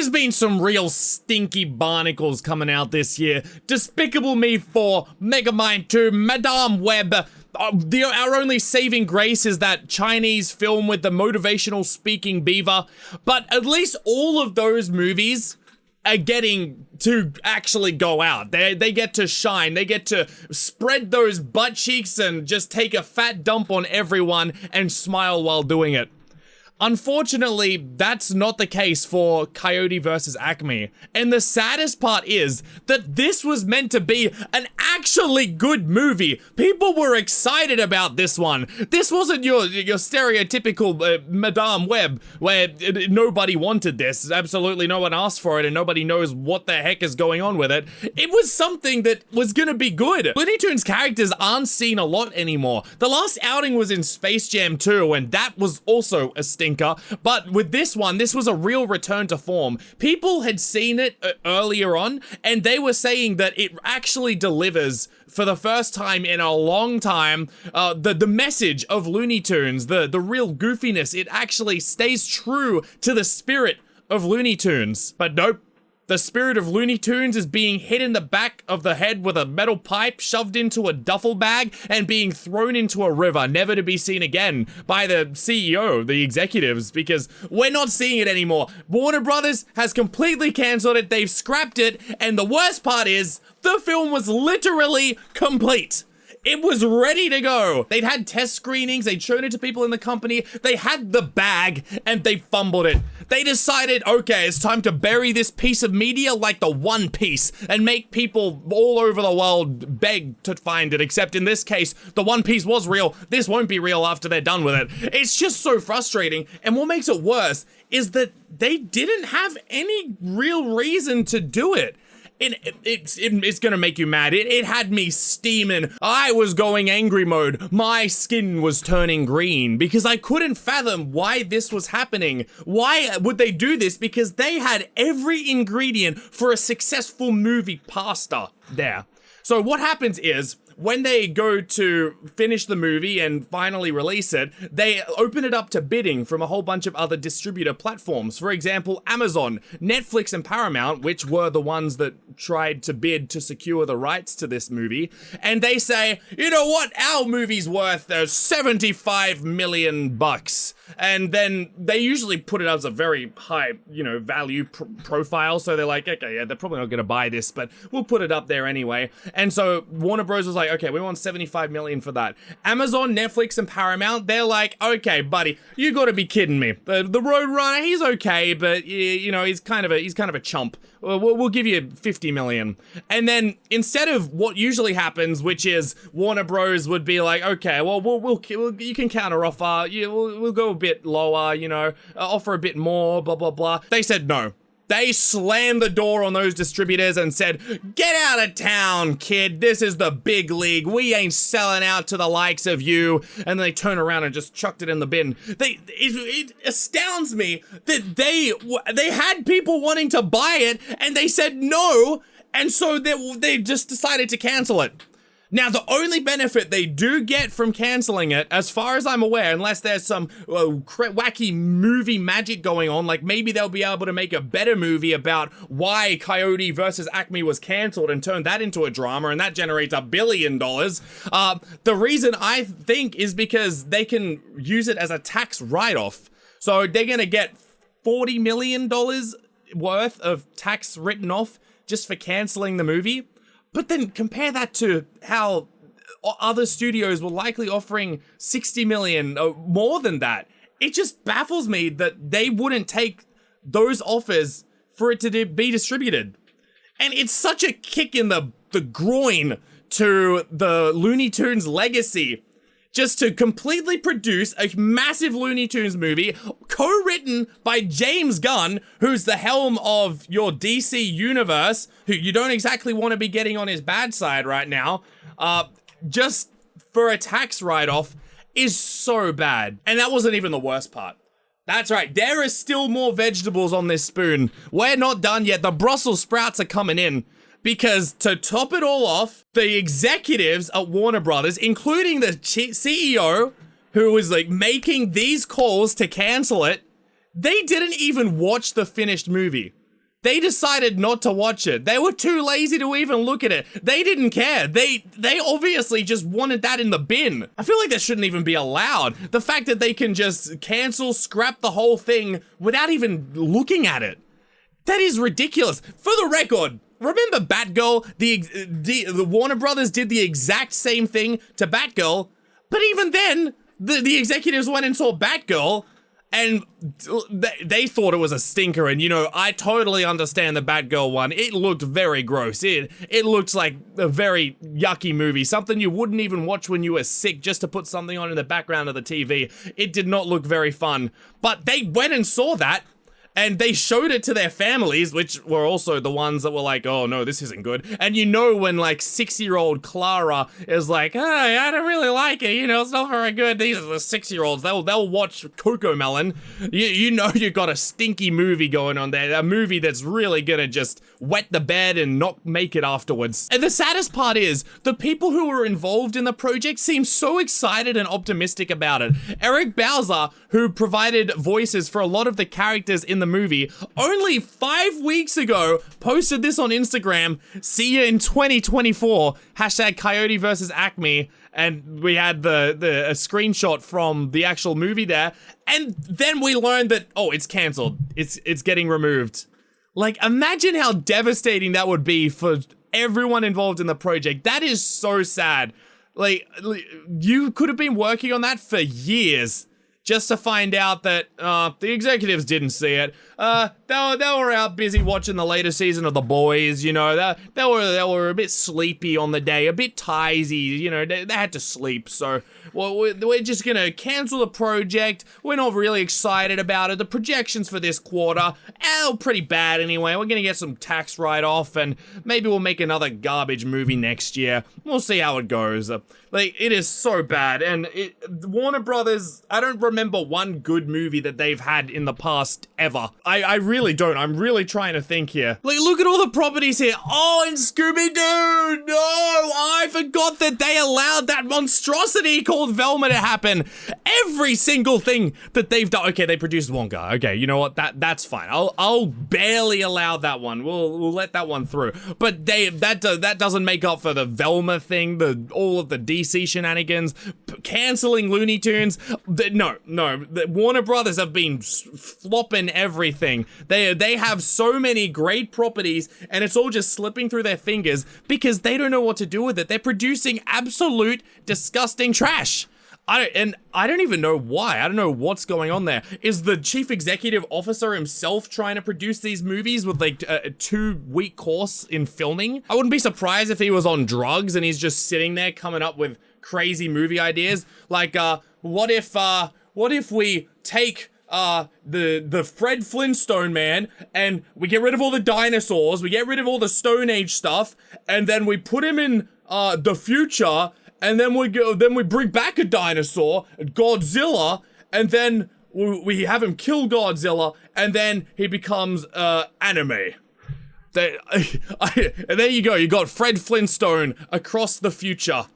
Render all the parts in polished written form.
There's been some real stinky barnacles coming out this year. Despicable Me 4, Megamind 2, Madame Web. Our only saving grace is that Chinese film with the motivational speaking beaver. But at least all of those movies are getting to actually go out. They get to shine. They get to spread those butt cheeks and just take a fat dump on everyone and smile while doing it. Unfortunately, that's not the case for Coyote versus Acme. And the saddest part is that this was meant to be an actually good movie. People were excited about this one. This wasn't your stereotypical Madame Web, where nobody wanted this. Absolutely no one asked for it and nobody knows what the heck is going on with it. It was something that was gonna be good. Looney Tunes characters aren't seen a lot anymore. The last outing was in Space Jam 2, and that was also a stinker. But with this one, this was a real return to form. People had seen it earlier on, and they were saying that it actually delivers for the first time in a long time. The message of Looney Tunes, the real goofiness, it actually stays true to the spirit of Looney Tunes. But nope. The spirit of Looney Tunes is being hit in the back of the head with a metal pipe, shoved into a duffel bag, and being thrown into a river, never to be seen again by the CEO, the executives, because we're not seeing it anymore. Warner Brothers has completely cancelled it, they've scrapped it, and the worst part is, the film was literally complete. It was ready to go. They'd had test screenings, they'd shown it to people in the company, they had the bag, and they fumbled it. They decided, okay, it's time to bury this piece of media like the One Piece and make people all over the world beg to find it, except in this case, the One Piece was real. This won't be real after they're done with it. It's just so frustrating, and what makes it worse is that they didn't have any real reason to do it. It's gonna make you mad. It had me steaming. I was going angry mode. My skin was turning green because I couldn't fathom why this was happening. Why would they do this? Because they had every ingredient for a successful movie pasta there. So what happens is, when they go to finish the movie and finally release it, they open it up to bidding from a whole bunch of other distributor platforms. For example, Amazon, Netflix, and Paramount, which were the ones that tried to bid to secure the rights to this movie. And they say, you know what, our movie's worth $75 million. And then they usually put it as a very high, value profile. So they're like, okay, yeah, they're probably not going to buy this, but we'll put it up there anyway. And so Warner Bros. Was like, okay, we want $75 million for that. Amazon, Netflix, and Paramount, they're like, okay, buddy, you gotta be kidding me. The Roadrunner, he's okay, but he's kind of a chump. We'll give you $50 million. And then instead of what usually happens, which is Warner Bros. Would be like, okay, well, you can counter offer. We'll go a bit lower, offer a bit more, blah, blah, blah. They said no. They slammed the door on those distributors and said, get out of town, kid. This is the big league. We ain't selling out to the likes of you. And they turned around and just chucked it in the bin. It astounds me that they had people wanting to buy it and they said no. And so they just decided to cancel it. Now, the only benefit they do get from canceling it, as far as I'm aware, unless there's some wacky movie magic going on, like maybe they'll be able to make a better movie about why Coyote versus Acme was canceled and turn that into a drama, and that generates $1 billion. The reason I think is because they can use it as a tax write-off. So they're gonna get $40 million worth of tax written off just for canceling the movie. But then compare that to how other studios were likely offering $60 million or more than that. It just baffles me that they wouldn't take those offers for it to be distributed. And it's such a kick in the groin to the Looney Tunes legacy just to completely produce a massive Looney Tunes movie, co-written by James Gunn, who's the helm of your DC universe, who you don't exactly want to be getting on his bad side right now, just for a tax write-off is so bad. And that wasn't even the worst part. That's right, there is still more vegetables on this spoon. We're not done yet. The Brussels sprouts are coming in. Because to top it all off, the executives at Warner Brothers, including the CEO, who was like making these calls to cancel it, they didn't even watch the finished movie. They decided not to watch it. They were too lazy to even look at it. They didn't care. They obviously just wanted that in the bin. I feel like that shouldn't even be allowed. The fact that they can just cancel, scrap the whole thing without even looking at it. That is ridiculous. For the record, remember Batgirl? The Warner Brothers did the exact same thing to Batgirl, but even then, the executives went and saw Batgirl, and they thought it was a stinker. And, you know, I totally understand the Batgirl one. It looked very gross. It looked like a very yucky movie. Something you wouldn't even watch when you were sick, just to put something on in the background of the TV. It did not look very fun. But they went and saw that, and they showed it to their families, which were also the ones that were like, oh no, this isn't good. And you know when like 6-year-old Clara is like, hey, I don't really like it, you know, it's not very good. These are the 6-year-olds, they'll watch Cocomelon. You know you got a stinky movie going on there, a movie that's really gonna just wet the bed and not make it afterwards. And the saddest part is, the people who were involved in the project seem so excited and optimistic about it. Eric Bauza, who provided voices for a lot of the characters in the movie, only 5 weeks ago posted this on Instagram: see you in 2024, hashtag Coyote versus Acme, and we had a screenshot from the actual movie there, and then we learned that, oh, it's cancelled, it's getting removed. Like, imagine how devastating that would be for everyone involved in the project. That is so sad. Like, you could have been working on that for years, just to find out that the executives didn't see it. They were out busy watching the latest season of The Boys, you know. They were a bit sleepy on the day, a bit tizy, you know. They had to sleep, so we're just gonna cancel the project. We're not really excited about it. The projections for this quarter, pretty bad anyway. We're gonna get some tax write-off, and maybe we'll make another garbage movie next year. We'll see how it goes. Like, it is so bad, and Warner Brothers, I don't remember one good movie that they've had in the past ever. I really don't. I'm really trying to think here. Like, look at all the properties here. Oh, and Scooby-Doo! No! I forgot that they allowed that monstrosity called Velma to happen. Every single thing that they've done. Okay, they produced Wonka. Okay, you know what? That's fine. I'll barely allow that one. We'll let that one through. But that doesn't make up for the Velma thing, all of the DC shenanigans, canceling Looney Tunes. No. The Warner Brothers have been flopping everything. They have so many great properties, and it's all just slipping through their fingers because they don't know what to do with it. They're producing absolute disgusting trash. I don't even know why. I don't know what's going on there. Is the chief executive officer himself trying to produce these movies with like a 2-week course in filming? I wouldn't be surprised if he was on drugs and he's just sitting there coming up with crazy movie ideas. Like, what if we take the Fred Flintstone man, and we get rid of all the dinosaurs, we get rid of all the Stone Age stuff, and then we put him in the future, and then we bring back a dinosaur, Godzilla, and then we have him kill Godzilla, and then he becomes anime. And there you go. You got Fred Flintstone across the future.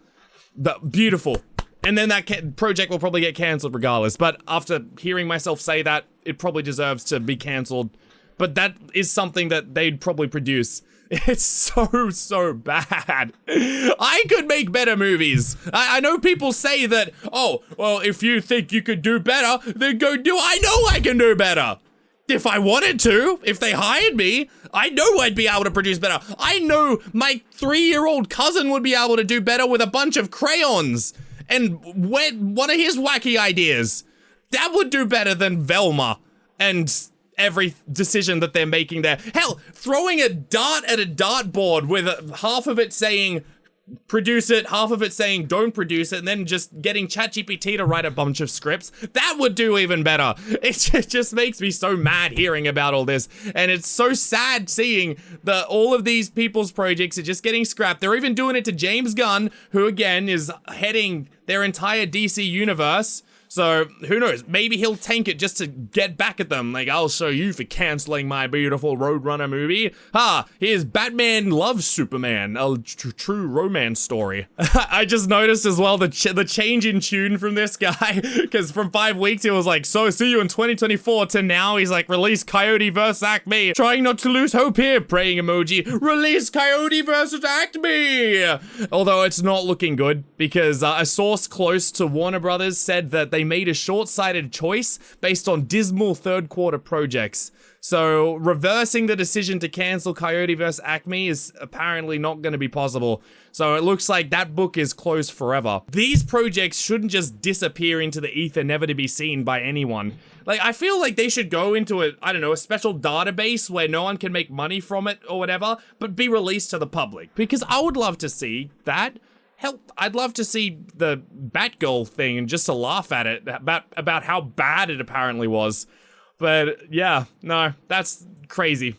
Beautiful. And then that project will probably get cancelled regardless. But after hearing myself say that, it probably deserves to be cancelled. But that is something that they'd probably produce. It's so bad. I could make better movies. I know people say that, oh, well, if you think you could do better, then go do it. I know I can do better. If I wanted to, if they hired me, I know I'd be able to produce better. I know my 3-year-old cousin would be able to do better with a bunch of crayons and one of his wacky ideas. That would do better than Velma and every decision that they're making there. Hell, throwing a dart at a dartboard with half of it saying produce it, half of it saying don't produce it, and then just getting ChatGPT to write a bunch of scripts, that would do even better. It just makes me so mad hearing about all this, and it's so sad seeing all of these people's projects are just getting scrapped. They're even doing it to James Gunn, who again is heading their entire DC universe. So who knows? Maybe he'll tank it just to get back at them. Like, I'll show you for canceling my beautiful Roadrunner movie. Here's Batman loves Superman, a true romance story. I just noticed as well the change in tune from this guy, because from 5 weeks he was like, so see you in 2024, to now he's like, release Coyote vs. Acme. Trying not to lose hope here, praying emoji. Release Coyote vs. Acme. Although it's not looking good, because a source close to Warner Brothers said that they made a short-sighted choice based on dismal third-quarter projects. So reversing the decision to cancel Coyote vs. Acme is apparently not going to be possible. So it looks like that book is closed forever. These projects shouldn't just disappear into the ether, never to be seen by anyone. Like, I feel like they should go into a special database where no one can make money from it or whatever, but be released to the public. Because I would love to see that. Hell, I'd love to see the Batgirl thing and just to laugh at it, about how bad it apparently was. But yeah, no, that's crazy.